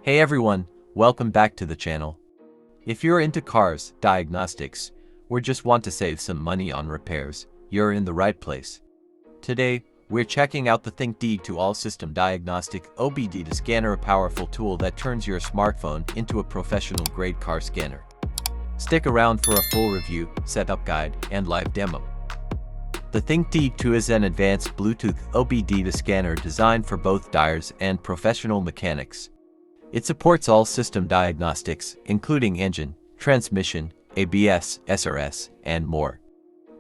Hey everyone, welcome back to the channel. If you're into cars, diagnostics, or just want to save some money on repairs, you're in the right place. Today, we're checking out the Thinkdiag2 all-system diagnostic OBD2 scanner, a powerful tool that turns your smartphone into a professional-grade car scanner. Stick around for a full review, setup guide, and live demo. The Thinkdiag2 is an advanced Bluetooth OBD2 scanner designed for both dyers and professional mechanics. It supports all system diagnostics, including engine, transmission, ABS, SRS, and more.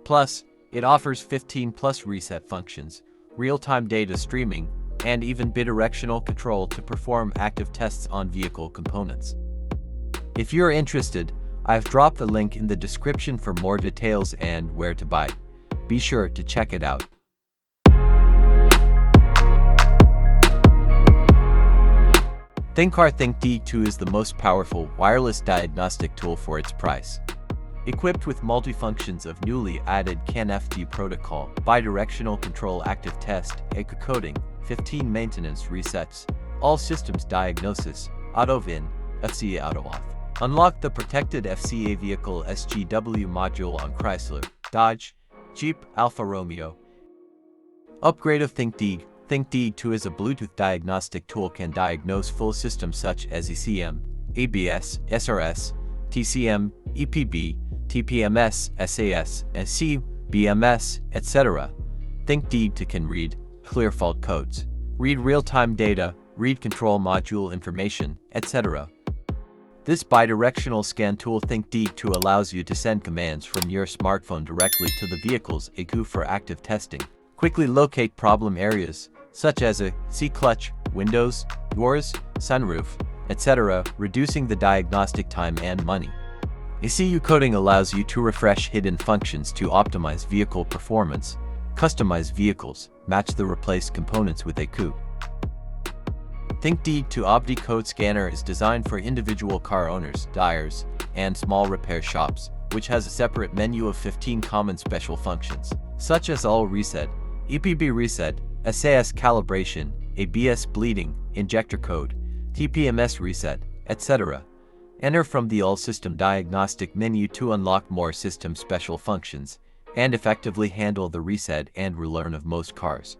Plus, it offers 15+ reset functions, real-time data streaming, and even bidirectional control to perform active tests on vehicle components. If you're interested, I've dropped a link in the description for more details and where to buy. Be sure to check it out. Thinkdiag2 is the most powerful wireless diagnostic tool for its price. Equipped with multifunctions of newly added CAN-FD protocol, bidirectional control, active test, echo coding, 15 maintenance resets, all systems diagnosis, auto-in, FCA auto-off. Unlock the protected FCA vehicle SGW module on Chrysler, Dodge, Jeep, Alfa Romeo. Upgrade of Thinkdiag. Thinkdiag2 is a Bluetooth diagnostic tool can diagnose full systems such as ECM, ABS, SRS, TCM, EPB, TPMS, SAS, SC, BMS, etc. Thinkdiag2 can read clear fault codes, read real-time data, read control module information, etc. This bidirectional scan tool Thinkdiag2 allows you to send commands from your smartphone directly to the vehicle's ECU for active testing. Quickly locate problem areas, such as a C-clutch, windows, doors, sunroof, etc., reducing the diagnostic time and money. ECU coding allows you to refresh hidden functions to optimize vehicle performance, customize vehicles, match the replaced components with ECU. Thinkdiag2 OBD2 scanner is designed for individual car owners, dyers, and small repair shops, which has a separate menu of 15 common special functions, such as all reset, EPB reset, SAS calibration, ABS bleeding, injector code, TPMS reset, etc. Enter from the All System Diagnostic menu to unlock more system special functions and effectively handle the reset and relearn of most cars.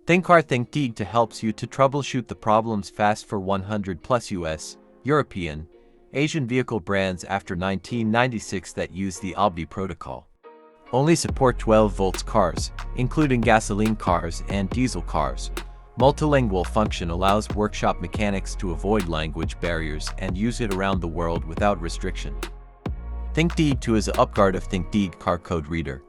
Thinkdiag2 helps you to troubleshoot the problems fast for 100+ US, European, Asian vehicle brands after 1996 that use the OBD protocol. Only support 12 volts cars, including gasoline cars and diesel cars. Multilingual function allows workshop mechanics to avoid language barriers and use it around the world without restriction. Thinkdiag2 is an upgrade of Thinkdiag car code reader.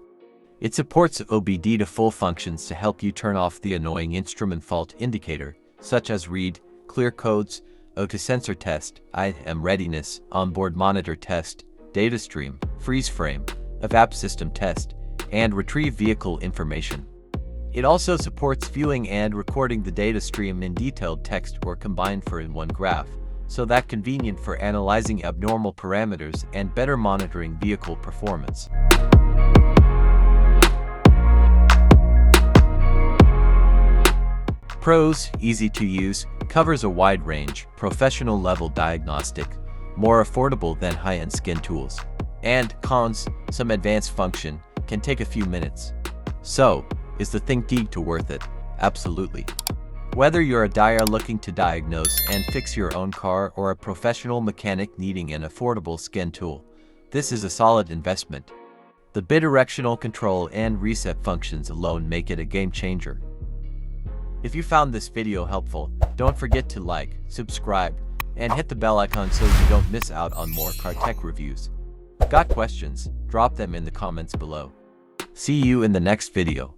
It supports OBD2 full functions to help you turn off the annoying instrument fault indicator, such as read, clear codes, auto sensor test, IM readiness, onboard monitor test, data stream, freeze frame, evap system test, and retrieve vehicle information. It also supports viewing and recording the data stream in detailed text or combined for in one graph, so that convenient for analyzing abnormal parameters and better monitoring vehicle performance. Pros: easy to use, covers a wide range, professional level diagnostic, more affordable than high-end skin tools. And cons: some advanced function, can take a few minutes. So, is the Thinkdiag2 worth it? Absolutely. Whether you're a dyer looking to diagnose and fix your own car or a professional mechanic needing an affordable scan tool, this is a solid investment. The bidirectional control and reset functions alone make it a game changer. If you found this video helpful, don't forget to like, subscribe, and hit the bell icon so you don't miss out on more car tech reviews. Got questions? Drop them in the comments below. See you in the next video.